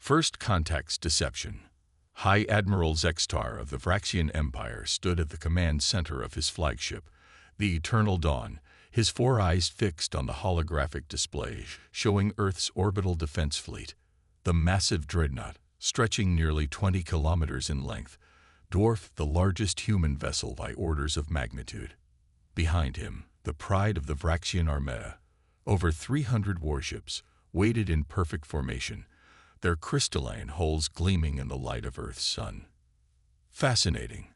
First Contact's Deception. High Admiral Zextar of the Vraxian Empire stood at the command center of his flagship, the Eternal Dawn, his four eyes fixed on the holographic display showing Earth's orbital defense fleet. The massive dreadnought, stretching nearly 20 kilometers in length, dwarfed the largest human vessel by orders of magnitude. Behind him, the pride of the Vraxian Armada, over 300 warships, waited in perfect formation, their crystalline hulls gleaming in the light of Earth's sun. Fascinating,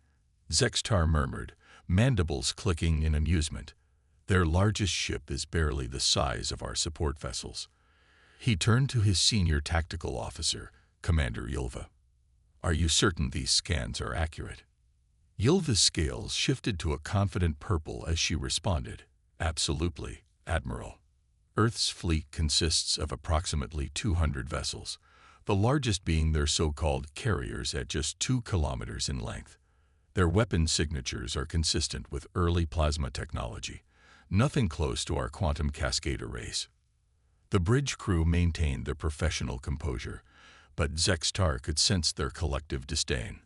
Zextar murmured, mandibles clicking in amusement. Their largest ship is barely the size of our support vessels. He turned to his senior tactical officer, Commander Ylva. Are you certain these scans are accurate? Ylva's scales shifted to a confident purple as she responded, Absolutely, Admiral. Earth's fleet consists of approximately 200 vessels, the largest being their so-called carriers at just 2 kilometers in length. Their weapon signatures are consistent with early plasma technology, nothing close to our quantum cascade arrays. The bridge crew maintained their professional composure, but Zextar could sense their collective disdain.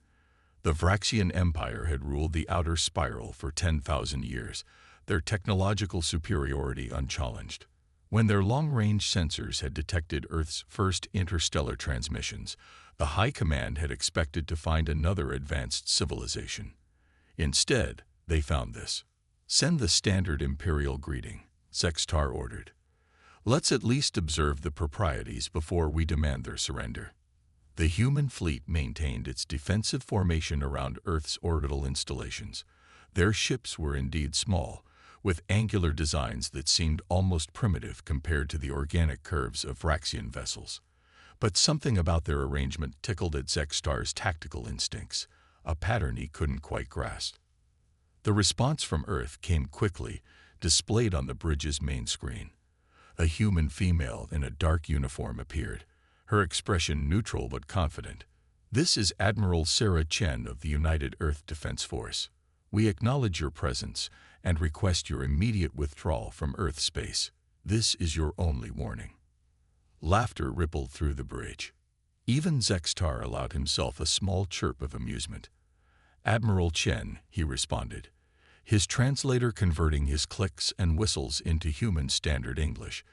The Vraxian Empire had ruled the outer spiral for 10,000 years, their technological superiority unchallenged. When their long-range sensors had detected Earth's first interstellar transmissions, the High Command had expected to find another advanced civilization. Instead, they found this. Send the standard Imperial greeting, Zextar ordered. Let's at least observe the proprieties before we demand their surrender. The human fleet maintained its defensive formation around Earth's orbital installations. Their ships were indeed small, with angular designs that seemed almost primitive compared to the organic curves of Vraxian vessels. But something about their arrangement tickled at Zextar's tactical instincts, a pattern he couldn't quite grasp. The response from Earth came quickly, displayed on the bridge's main screen. A human female in a dark uniform appeared, her expression neutral but confident. This is Admiral Sarah Chen of the United Earth Defense Force. We acknowledge your presence and request your immediate withdrawal from Earth space. This is your only warning. Laughter rippled through the bridge. Even Zextar allowed himself a small chirp of amusement. Admiral Chen, he responded, his translator converting his clicks and whistles into human standard English.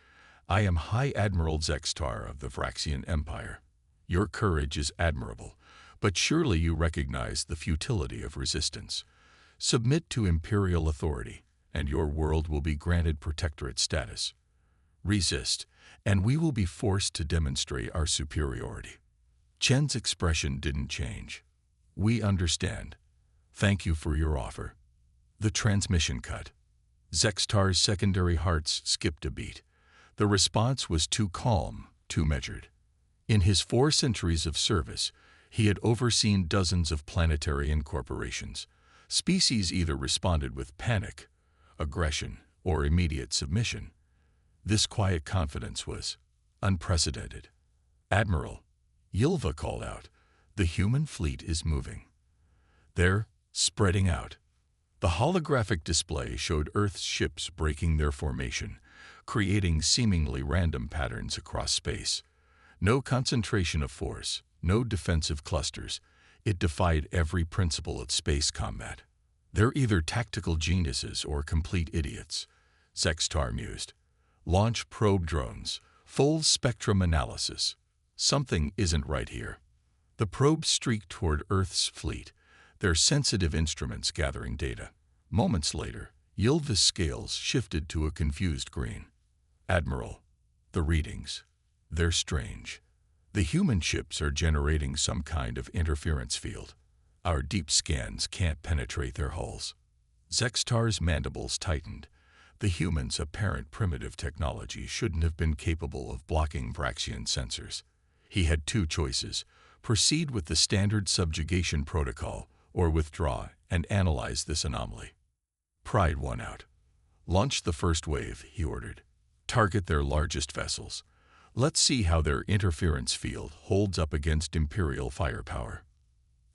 I am High Admiral Zextar of the Vraxian Empire. Your courage is admirable, but surely you recognize the futility of resistance. Submit to imperial authority, and your world will be granted protectorate status. Resist, and we will be forced to demonstrate our superiority. Chen's expression didn't change. We understand. Thank you for your offer. The transmission cut. Zextar's secondary hearts skipped a beat. The response was too calm, too measured. In his 4 centuries of service, he had overseen dozens of planetary incorporations. Species either responded with panic, aggression, or immediate submission. This quiet confidence was unprecedented. Admiral, Ylva called out, the human fleet is moving. They're spreading out. The holographic display showed Earth's ships breaking their formation, creating seemingly random patterns across space. No concentration of force, no defensive clusters. It defied every principle of space combat. They're either tactical geniuses or complete idiots, Zextar mused. Launch probe drones, full spectrum analysis. Something isn't right here. The probes streaked toward Earth's fleet, their sensitive instruments gathering data. Moments later, Ylva's scales shifted to a confused green. Admiral, the readings. They're strange. The human ships are generating some kind of interference field. Our deep scans can't penetrate their hulls. Zextar's mandibles tightened. The humans' apparent primitive technology shouldn't have been capable of blocking Vraxian sensors. He had 2 choices: proceed with the standard subjugation protocol, or withdraw and analyze this anomaly. Pride won out. Launch the first wave, he ordered. Target their largest vessels. Let's see how their interference field holds up against Imperial firepower.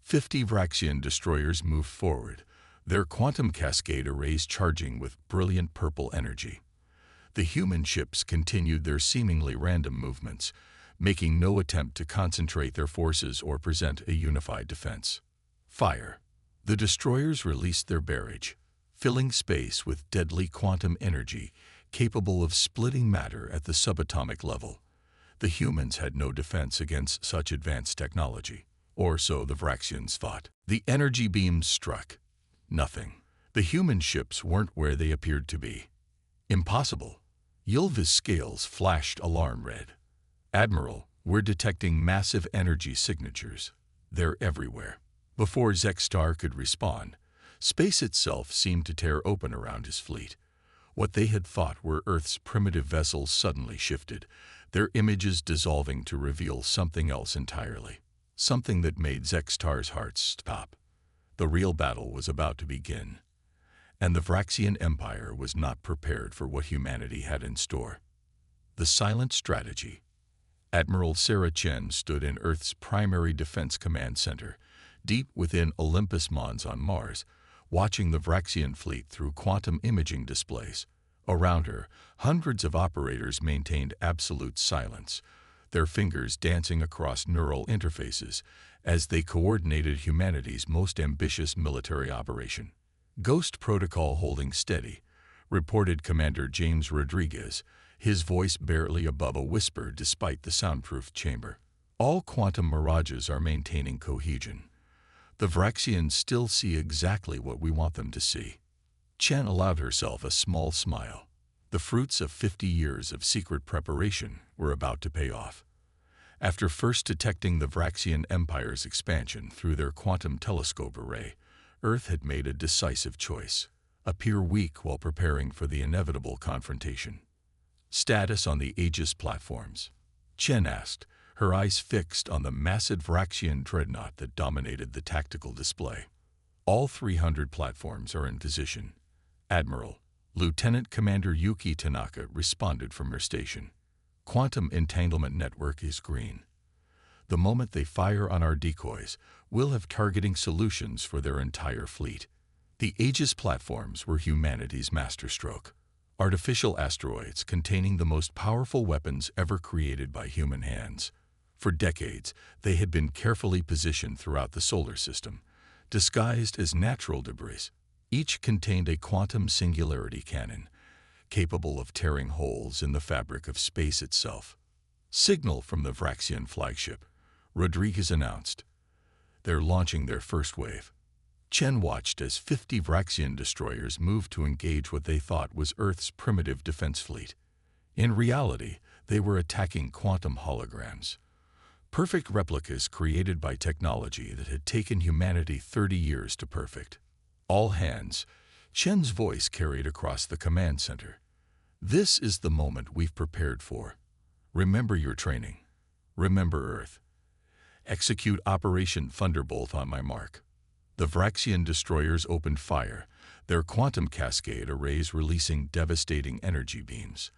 50 Vraxian destroyers moved forward, their quantum cascade arrays charging with brilliant purple energy. The human ships continued their seemingly random movements, making no attempt to concentrate their forces or present a unified defense. Fire. The destroyers released their barrage, filling space with deadly quantum energy capable of splitting matter at the subatomic level. The humans had no defense against such advanced technology, or so the Vraxians thought. The energy beams struck. Nothing. The human ships weren't where they appeared to be. Impossible. Ylva's scales flashed alarm red. Admiral, we're detecting massive energy signatures. They're everywhere. Before Zextar could respond, space itself seemed to tear open around his fleet. What they had thought were Earth's primitive vessels suddenly shifted, their images dissolving to reveal something else entirely. Something that made Zextar's heart stop. The real battle was about to begin, and the Vraxian Empire was not prepared for what humanity had in store. The silent strategy. Admiral Sarah Chen stood in Earth's primary defense command center, deep within Olympus Mons on Mars, watching the Vraxian fleet through quantum imaging displays. Around her, hundreds of operators maintained absolute silence, their fingers dancing across neural interfaces as they coordinated humanity's most ambitious military operation. Ghost Protocol holding steady, reported Commander James Rodriguez, his voice barely above a whisper despite the soundproof chamber. All quantum mirages are maintaining cohesion. The Vraxians still see exactly what we want them to see. Chen allowed herself a small smile. The fruits of 50 years of secret preparation were about to pay off. After first detecting the Vraxian Empire's expansion through their quantum telescope array, Earth had made a decisive choice: appear weak while preparing for the inevitable confrontation. Status on the Aegis platforms? Chen asked, her eyes fixed on the massive Vraxian dreadnought that dominated the tactical display. All 300 platforms are in position. Admiral, Lieutenant Commander Yuki Tanaka responded from her station. Quantum entanglement network is green. The moment they fire on our decoys, we'll have targeting solutions for their entire fleet. The Aegis platforms were humanity's masterstroke. Artificial asteroids containing the most powerful weapons ever created by human hands. For decades, they had been carefully positioned throughout the solar system, disguised as natural debris. Each contained a quantum singularity cannon, capable of tearing holes in the fabric of space itself. Signal from the Vraxian flagship, Rodriguez announced. They're launching their first wave. Chen watched as 50 Vraxian destroyers moved to engage what they thought was Earth's primitive defense fleet. In reality, they were attacking quantum holograms. Perfect replicas created by technology that had taken humanity 30 years to perfect. All hands, Chen's voice carried across the command center. This is the moment we've prepared for. Remember your training. Remember Earth. Execute Operation Thunderbolt on my mark. The Vraxian destroyers opened fire, their quantum cascade arrays releasing devastating energy beams.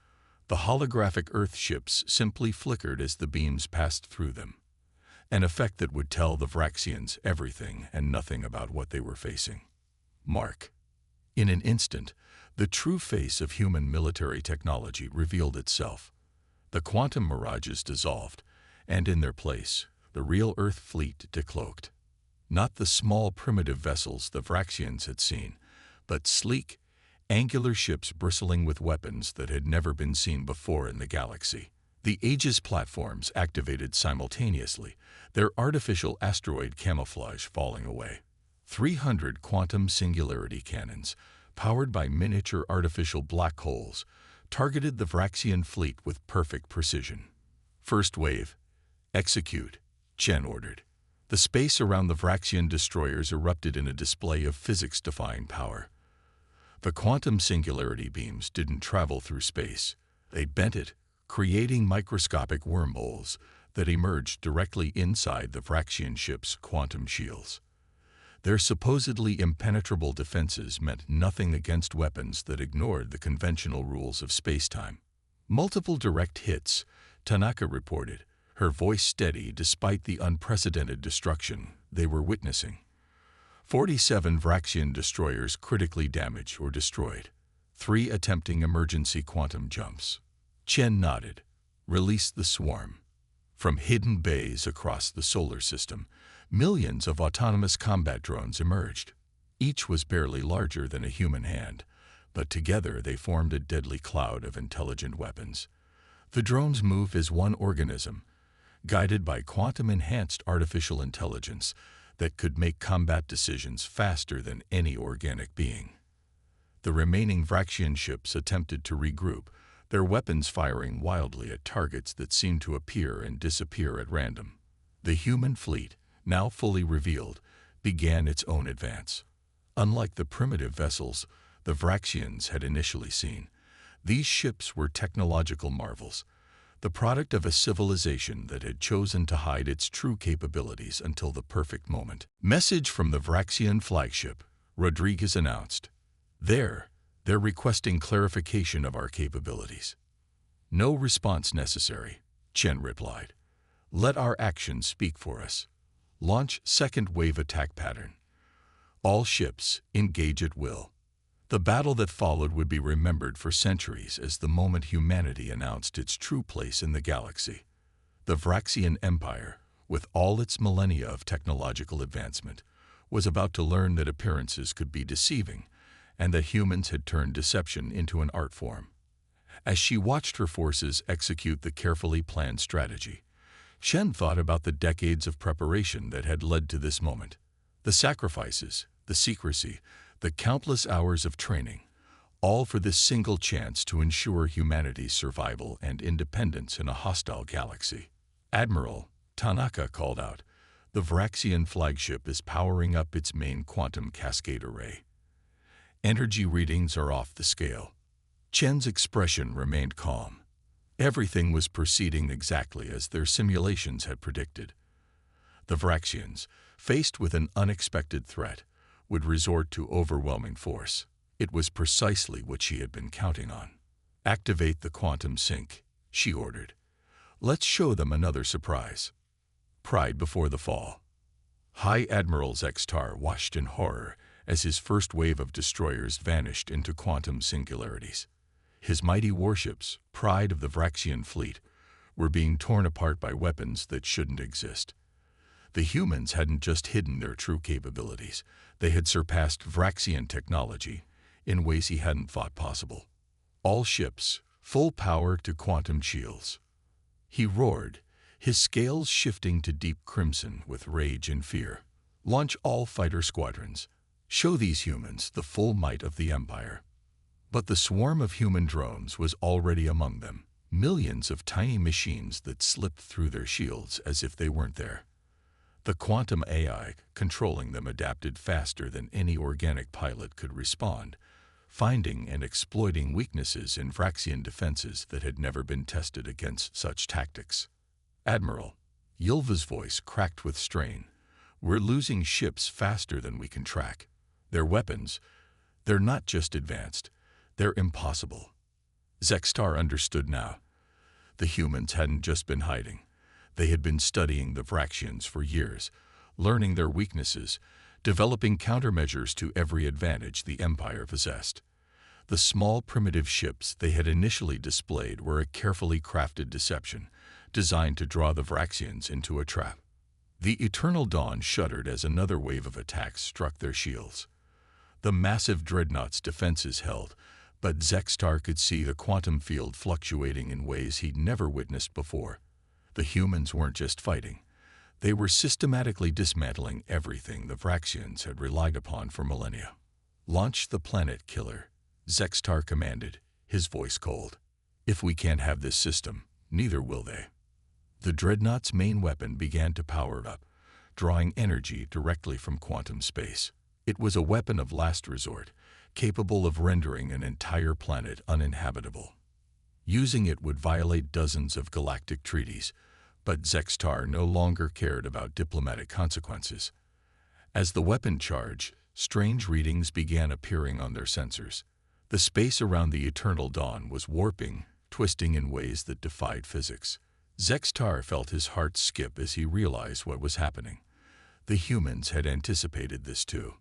The holographic Earth ships simply flickered as the beams passed through them, an effect that would tell the Vraxians everything and nothing about what they were facing. Mark. In an instant, the true face of human military technology revealed itself. The quantum mirages dissolved, and in their place, the real Earth fleet decloaked. Not the small primitive vessels the Vraxians had seen, but sleek, angular ships bristling with weapons that had never been seen before in the galaxy. The Aegis platforms activated simultaneously, their artificial asteroid camouflage falling away. 300 quantum singularity cannons, powered by miniature artificial black holes, targeted the Vraxian fleet with perfect precision. First wave. Execute, Chen ordered. The space around the Vraxian destroyers erupted in a display of physics-defying power. The quantum singularity beams didn't travel through space. They bent it, creating microscopic wormholes that emerged directly inside the Vraxian ship's quantum shields. Their supposedly impenetrable defenses meant nothing against weapons that ignored the conventional rules of spacetime. Multiple direct hits, Tanaka reported, her voice steady despite the unprecedented destruction they were witnessing. 47 Vraxian destroyers critically damaged or destroyed, 3 attempting emergency quantum jumps. Chen nodded. Release the swarm. From hidden bays across the solar system, millions of autonomous combat drones emerged. Each was barely larger than a human hand, but together they formed a deadly cloud of intelligent weapons. The drones moved as one organism, guided by quantum-enhanced artificial intelligence that could make combat decisions faster than any organic being. The remaining Vraxian ships attempted to regroup, their weapons firing wildly at targets that seemed to appear and disappear at random. The human fleet, now fully revealed, began its own advance. Unlike the primitive vessels the Vraxians had initially seen, these ships were technological marvels, the product of a civilization that had chosen to hide its true capabilities until the perfect moment. Message from the Vraxian flagship, Rodriguez announced. They're requesting clarification of our capabilities. No response necessary, Chen replied. Let our actions speak for us. Launch second wave attack pattern. All ships engage at will. The battle that followed would be remembered for centuries as the moment humanity announced its true place in the galaxy. The Vraxian Empire, with all its millennia of technological advancement, was about to learn that appearances could be deceiving and that humans had turned deception into an art form. As she watched her forces execute the carefully planned strategy, Shen thought about the decades of preparation that had led to this moment. The sacrifices, the secrecy, the countless hours of training, all for this single chance to ensure humanity's survival and independence in a hostile galaxy. Admiral Tanaka called out, the Vraxian flagship is powering up its main quantum cascade array. Energy readings are off the scale. Chen's expression remained calm. Everything was proceeding exactly as their simulations had predicted. The Vraxians, faced with an unexpected threat, would resort to overwhelming force. It was precisely what she had been counting on. Activate the quantum sync, she ordered. Let's show them another surprise. Pride before the fall. High Admiral Zextar watched in horror as his first wave of destroyers vanished into quantum singularities. His mighty warships, pride of the Vraxian fleet, were being torn apart by weapons that shouldn't exist. The humans hadn't just hidden their true capabilities, they had surpassed Vraxian technology in ways he hadn't thought possible. All ships, full power to quantum shields. He roared, his scales shifting to deep crimson with rage and fear. Launch all fighter squadrons. Show these humans the full might of the Empire. But the swarm of human drones was already among them, millions of tiny machines that slipped through their shields as if they weren't there. The quantum AI controlling them adapted faster than any organic pilot could respond, finding and exploiting weaknesses in Vraxian defenses that had never been tested against such tactics. Admiral, Yilva's voice cracked with strain. We're losing ships faster than we can track. Their weapons, they're not just advanced, they're impossible. Zextar understood now. The humans hadn't just been hiding. They had been studying the Vraxians for years, learning their weaknesses, developing countermeasures to every advantage the Empire possessed. The small primitive ships they had initially displayed were a carefully crafted deception, designed to draw the Vraxians into a trap. The Eternal Dawn shuddered as another wave of attacks struck their shields. The massive dreadnought's defenses held, but Zextar could see the quantum field fluctuating in ways he'd never witnessed before. The humans weren't just fighting. They were systematically dismantling everything the Vraxians had relied upon for millennia. Launch the planet killer, Zextar commanded, his voice cold. If we can't have this system, neither will they. The dreadnought's main weapon began to power up, drawing energy directly from quantum space. It was a weapon of last resort, capable of rendering an entire planet uninhabitable. Using it would violate dozens of galactic treaties, but Zextar no longer cared about diplomatic consequences. As the weapon charged, strange readings began appearing on their sensors. The space around the Eternal Dawn was warping, twisting in ways that defied physics. Zextar felt his heart skip as he realized what was happening. The humans had anticipated this too.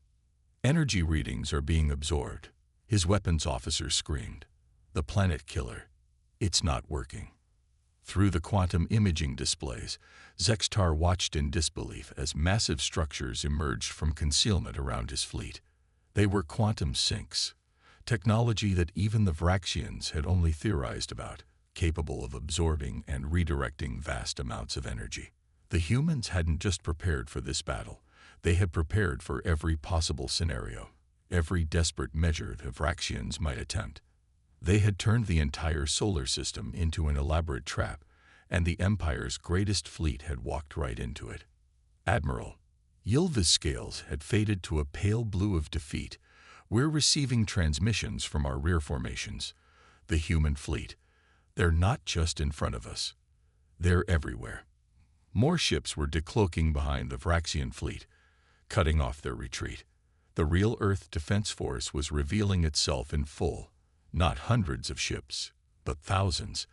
Energy readings are being absorbed, his weapons officer screamed. The planet killer. It's not working. Through the quantum imaging displays, Zextar watched in disbelief as massive structures emerged from concealment around his fleet. They were quantum sinks, technology that even the Vraxians had only theorized about, capable of absorbing and redirecting vast amounts of energy. The humans hadn't just prepared for this battle, they had prepared for every possible scenario, every desperate measure the Vraxians might attempt. They had turned the entire solar system into an elaborate trap, and the Empire's greatest fleet had walked right into it. Admiral, Ylva's scales had faded to a pale blue of defeat. We're receiving transmissions from our rear formations. The human fleet. They're not just in front of us. They're everywhere. More ships were decloaking behind the Vraxian fleet, cutting off their retreat. The real Earth Defense Force was revealing itself in full. Not hundreds of ships, but thousands.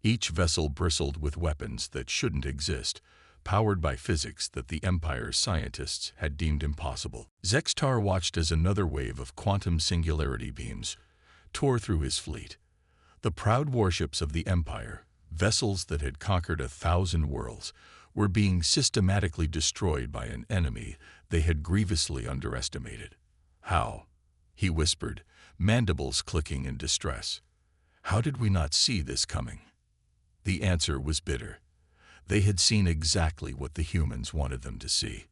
Each vessel bristled with weapons that shouldn't exist, powered by physics that the Empire's scientists had deemed impossible. Zextar watched as another wave of quantum singularity beams tore through his fleet. The proud warships of the Empire, vessels that had conquered 1,000 worlds, were being systematically destroyed by an enemy they had grievously underestimated. How? He whispered, mandibles clicking in distress. How did we not see this coming? The answer was bitter. They had seen exactly what the humans wanted them to see.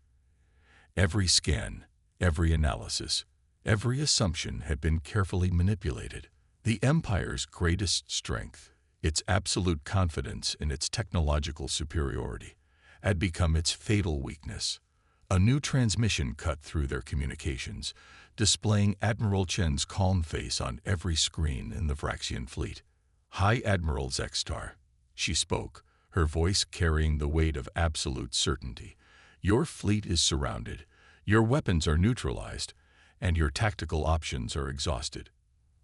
Every scan, every analysis, every assumption had been carefully manipulated. The Empire's greatest strength, its absolute confidence in its technological superiority, had become its fatal weakness. A new transmission cut through their communications, displaying Admiral Chen's calm face on every screen in the Vraxian fleet. "High Admiral Zextar," she spoke, her voice carrying the weight of absolute certainty. "Your fleet is surrounded, your weapons are neutralized, and your tactical options are exhausted.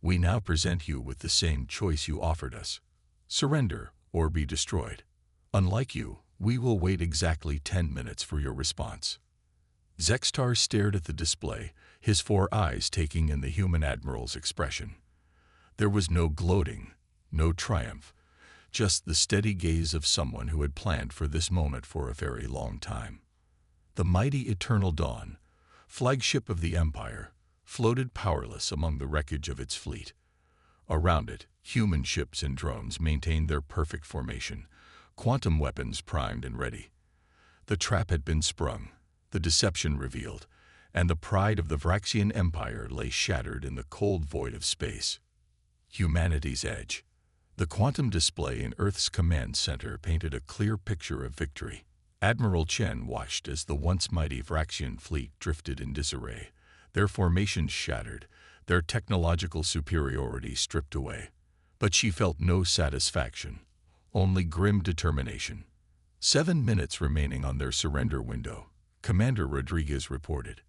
We now present you with the same choice you offered us. Surrender or be destroyed. Unlike you, we will wait exactly 10 minutes for your response." Zextar stared at the display, his 4 eyes taking in the human admiral's expression. There was no gloating, no triumph, just the steady gaze of someone who had planned for this moment for a very long time. The mighty Eternal Dawn, flagship of the Empire, floated powerless among the wreckage of its fleet. Around it, human ships and drones maintained their perfect formation, quantum weapons primed and ready. The trap had been sprung, the deception revealed, and the pride of the Vraxian Empire lay shattered in the cold void of space. Humanity's edge. The quantum display in Earth's command center painted a clear picture of victory. Admiral Chen watched as the once mighty Vraxian fleet drifted in disarray, their formations shattered, their technological superiority stripped away. But she felt no satisfaction, only grim determination. 7 minutes remaining on their surrender window, Commander Rodriguez reported.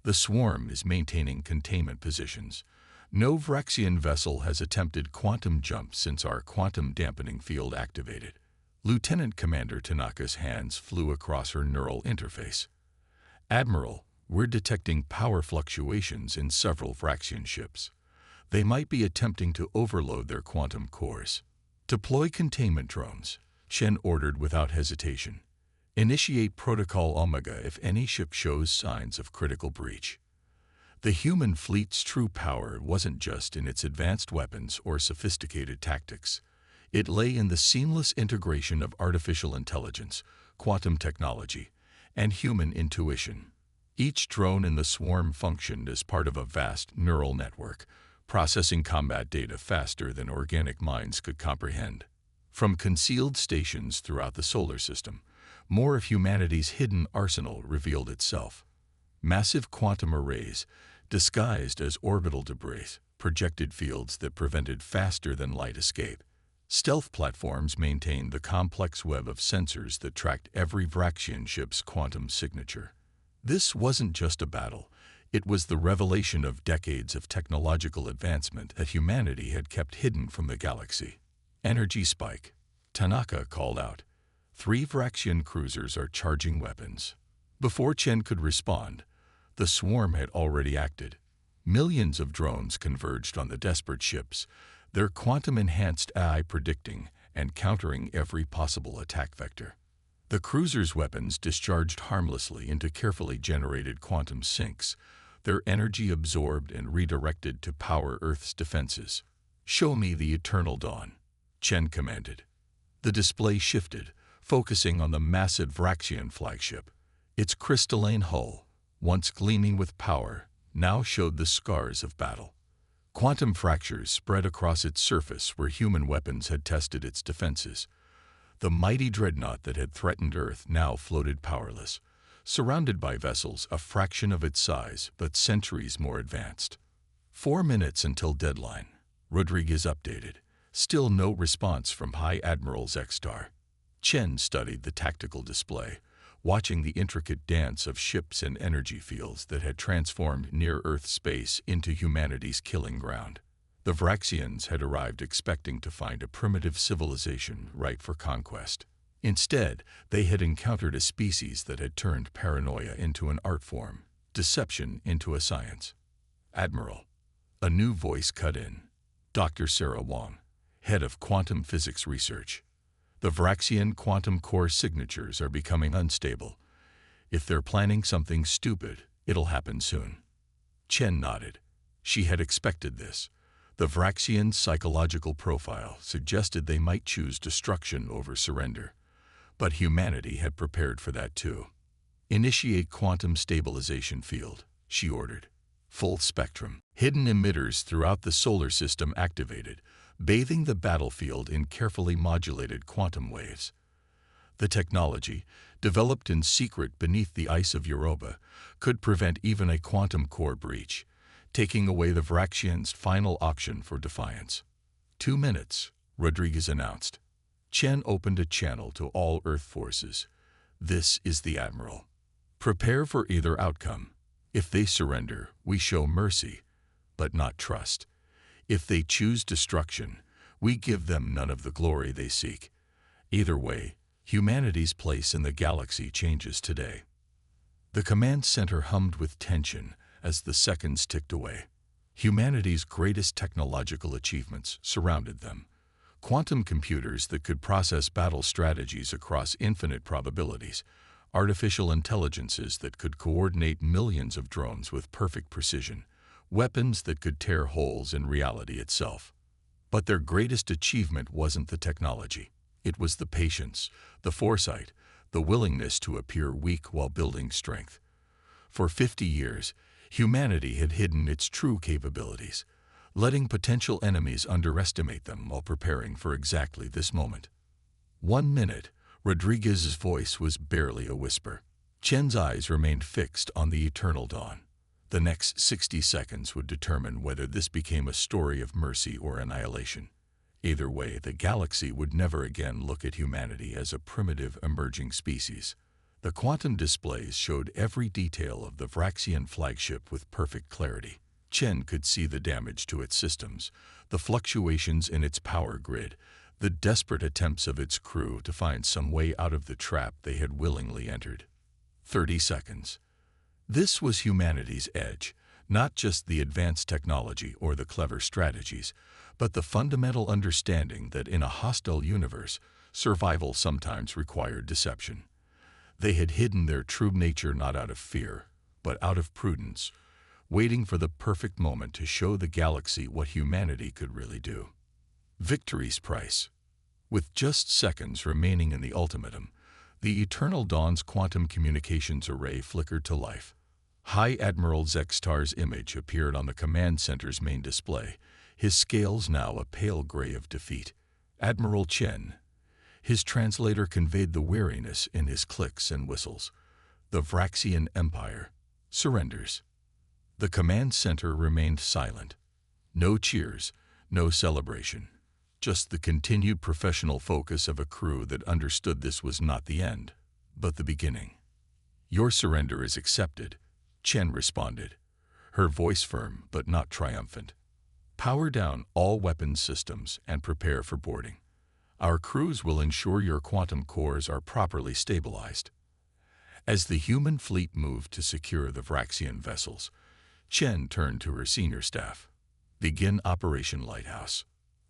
The swarm is maintaining containment positions. No Vraxian vessel has attempted quantum jumps since our quantum dampening field activated. Lieutenant Commander Tanaka's hands flew across her neural interface. "Admiral, we're detecting power fluctuations in several Vraxian ships. They might be attempting to overload their quantum cores. Deploy containment drones," Chen ordered without hesitation. "Initiate Protocol Omega if any ship shows signs of critical breach." The human fleet's true power wasn't just in its advanced weapons or sophisticated tactics. It lay in the seamless integration of artificial intelligence, quantum technology, and human intuition. Each drone in the swarm functioned as part of a vast neural network, processing combat data faster than organic minds could comprehend. From concealed stations throughout the solar system, more of humanity's hidden arsenal revealed itself. Massive quantum arrays, disguised as orbital debris, projected fields that prevented faster-than-light escape. Stealth platforms maintained the complex web of sensors that tracked every Vraxian ship's quantum signature. This wasn't just a battle. It was the revelation of decades of technological advancement that humanity had kept hidden from the galaxy. "Energy spike," Tanaka called out. 3 Vraxian cruisers are charging weapons. Before Chen could respond, the swarm had already acted. Millions of drones converged on the desperate ships, their quantum-enhanced AI predicting and countering every possible attack vector. The cruiser's weapons discharged harmlessly into carefully generated quantum sinks, their energy absorbed and redirected to power Earth's defenses. "Show me the Eternal Dawn," Chen commanded. The display shifted, focusing on the massive Vraxian flagship. Its crystalline hull, once gleaming with power, now showed the scars of battle. Quantum fractures spread across its surface where human weapons had tested its defenses. The mighty dreadnought that had threatened Earth now floated powerless, surrounded by vessels a fraction of its size but centuries more advanced. 4 minutes until deadline, Rodriguez updated. Still no response from High Admiral Zextar. Chen studied the tactical display, watching the intricate dance of ships and energy fields that had transformed near-Earth space into humanity's killing ground. The Vraxians had arrived expecting to find a primitive civilization ripe for conquest. Instead, they had encountered a species that had turned paranoia into an art form, deception into a science. "Admiral," a new voice cut in. Dr. Sarah Wong, head of quantum physics research. "The Vraxian quantum core signatures are becoming unstable. If they're planning something stupid, it'll happen soon." Chen nodded. She had expected this. The Vraxian psychological profile suggested they might choose destruction over surrender. But humanity had prepared for that too. "Initiate quantum stabilization field," she ordered. Full spectrum, hidden emitters throughout the solar system activated, bathing the battlefield in carefully modulated quantum waves. The technology, developed in secret beneath the ice of Europa, could prevent even a quantum core breach, taking away the Vraxians' final option for defiance. 2 minutes, Rodriguez announced. Chen opened a channel to all Earth forces. "This is the Admiral. Prepare for either outcome. If they surrender, we show mercy, but not trust. If they choose destruction, we give them none of the glory they seek. Either way, humanity's place in the galaxy changes today." The command center hummed with tension as the seconds ticked away. Humanity's greatest technological achievements surrounded them. Quantum computers that could process battle strategies across infinite probabilities, artificial intelligences that could coordinate millions of drones with perfect precision, weapons that could tear holes in reality itself. But their greatest achievement wasn't the technology. It was the patience, the foresight, the willingness to appear weak while building strength. For 50 years, humanity had hidden its true capabilities, letting potential enemies underestimate them while preparing for exactly this moment. 1 minute, Rodriguez's voice was barely a whisper. Chen's eyes remained fixed on the Eternal Dawn. The next 60 seconds would determine whether this became a story of mercy or annihilation. Either way, the galaxy would never again look at humanity as a primitive emerging species. The quantum displays showed every detail of the Vraxian flagship with perfect clarity. Chen could see the damage to its systems, the fluctuations in its power grid, the desperate attempts of its crew to find some way out of the trap they had willingly entered. 30 seconds. This was humanity's edge, not just the advanced technology or the clever strategies, but the fundamental understanding that in a hostile universe, survival sometimes required deception. They had hidden their true nature not out of fear, but out of prudence, waiting for the perfect moment to show the galaxy what humanity could really do. Victory's price. With just seconds remaining in the ultimatum, the Eternal Dawn's quantum communications array flickered to life. High Admiral Zextar's image appeared on the command center's main display, his scales now a pale gray of defeat. "Admiral Chen." His translator conveyed the weariness in his clicks and whistles. "The Vraxian Empire surrenders." The command center remained silent. No cheers, no celebration. Just the continued professional focus of a crew that understood this was not the end, but the beginning. "Your surrender is accepted," Chen responded, her voice firm but not triumphant. "Power down all weapons systems and prepare for boarding. Our crews will ensure your quantum cores are properly stabilized." As the human fleet moved to secure the Vraxian vessels, Chen turned to her senior staff. "Begin Operation Lighthouse."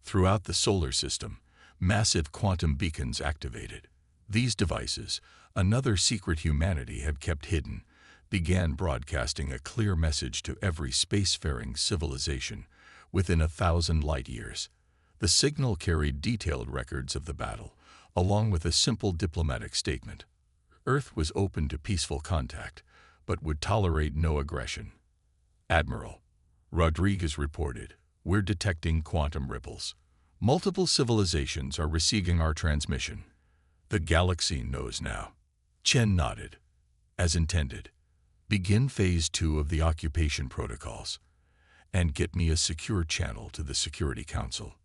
Throughout the solar system, Massive quantum beacons activated. These devices, another secret humanity had kept hidden, began broadcasting a clear message to every spacefaring civilization within 1,000 light-years. The signal carried detailed records of the battle, along with a simple diplomatic statement. Earth was open to peaceful contact, but would tolerate no aggression. Admiral Rodriguez reported, "We're detecting quantum ripples. Multiple civilizations are receiving our transmission. The galaxy knows now." Chen nodded. "As intended. Begin Phase 2 of the occupation protocols, and get me a secure channel to the Security Council."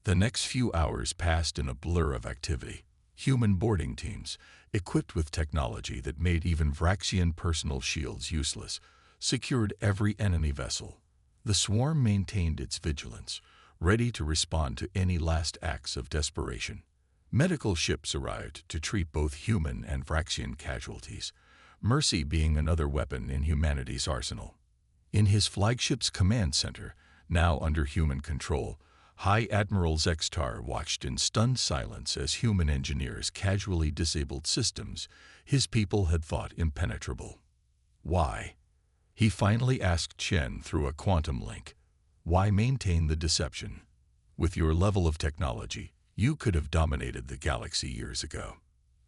The next few hours passed in a blur of activity. Human boarding teams, equipped with technology that made even Vraxian personal shields useless, secured every enemy vessel. The swarm maintained its vigilance, ready to respond to any last acts of desperation. Medical ships arrived to treat both human and Vraxian casualties, mercy being another weapon in humanity's arsenal. In his flagship's command center, now under human control, High Admiral Zextar watched in stunned silence as human engineers casually disabled systems his people had thought impenetrable. Why? He finally asked Chen through a quantum link. Why maintain the deception? With your level of technology, you could have dominated the galaxy years ago.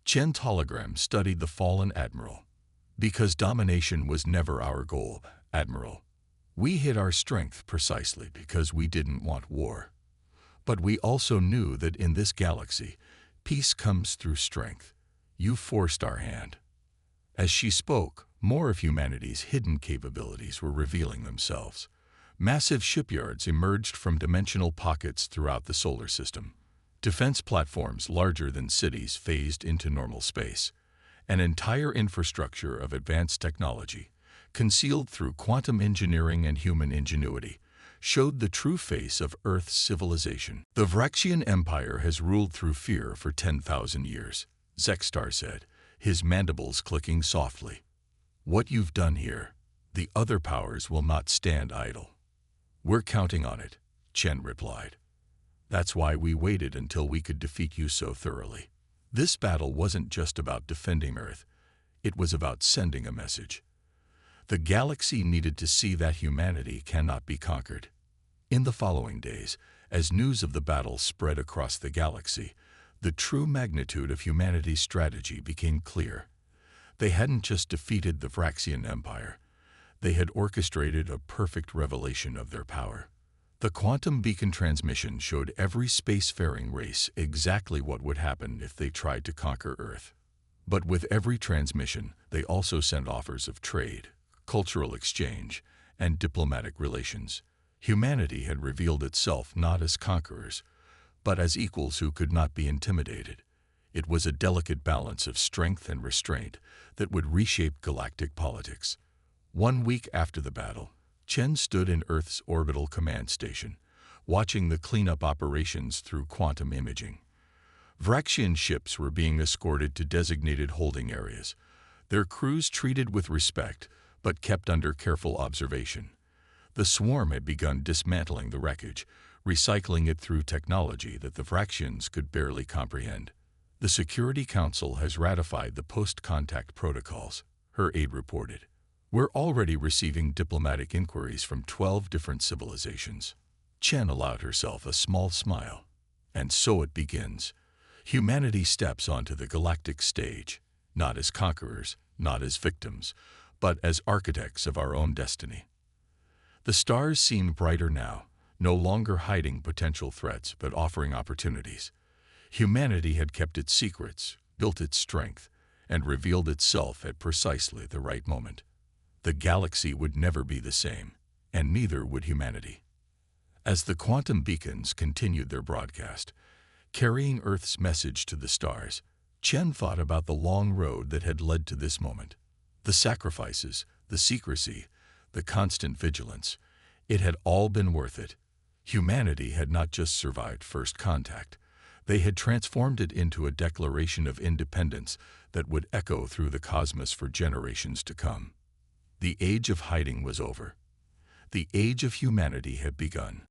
Chen's hologram studied the fallen admiral. Because domination was never our goal, Admiral. We hid our strength precisely because we didn't want war. But we also knew that in this galaxy, peace comes through strength. You forced our hand. As she spoke, more of humanity's hidden capabilities were revealing themselves. Massive shipyards emerged from dimensional pockets throughout the solar system. Defense platforms larger than cities phased into normal space. An entire infrastructure of advanced technology, concealed through quantum engineering and human ingenuity, showed the true face of Earth's civilization. The Vraxian Empire has ruled through fear for 10,000 years, Zextar said, his mandibles clicking softly. What you've done here, the other powers will not stand idle. We're counting on it, Chen replied. That's why we waited until we could defeat you so thoroughly. This battle wasn't just about defending Earth, it was about sending a message. The galaxy needed to see that humanity cannot be conquered. In the following days, as news of the battle spread across the galaxy, the true magnitude of humanity's strategy became clear. They hadn't just defeated the Vraxian Empire, they had orchestrated a perfect revelation of their power. The quantum beacon transmission showed every spacefaring race exactly what would happen if they tried to conquer Earth. But with every transmission, they also sent offers of trade, cultural exchange, and diplomatic relations. Humanity had revealed itself not as conquerors, but as equals who could not be intimidated. It was a delicate balance of strength and restraint that would reshape galactic politics. 1 week after the battle, Chen stood in Earth's orbital command station, watching the cleanup operations through quantum imaging. Vraxian ships were being escorted to designated holding areas, their crews treated with respect, but kept under careful observation. The swarm had begun dismantling the wreckage, recycling it through technology that the Vraxians could barely comprehend. The Security Council has ratified the post-contact protocols, her aide reported. We're already receiving diplomatic inquiries from 12 different civilizations. Chen allowed herself a small smile. And so it begins. Humanity steps onto the galactic stage, not as conquerors, not as victims, but as architects of our own destiny. The stars seemed brighter now, no longer hiding potential threats but offering opportunities. Humanity had kept its secrets, built its strength, and revealed itself at precisely the right moment. The galaxy would never be the same, and neither would humanity. As the quantum beacons continued their broadcast, carrying Earth's message to the stars, Chen thought about the long road that had led to this moment. The sacrifices, the secrecy, the constant vigilance, it had all been worth it. Humanity had not just survived first contact, they had transformed it into a declaration of independence that would echo through the cosmos for generations to come. The age of hiding was over. The age of humanity had begun.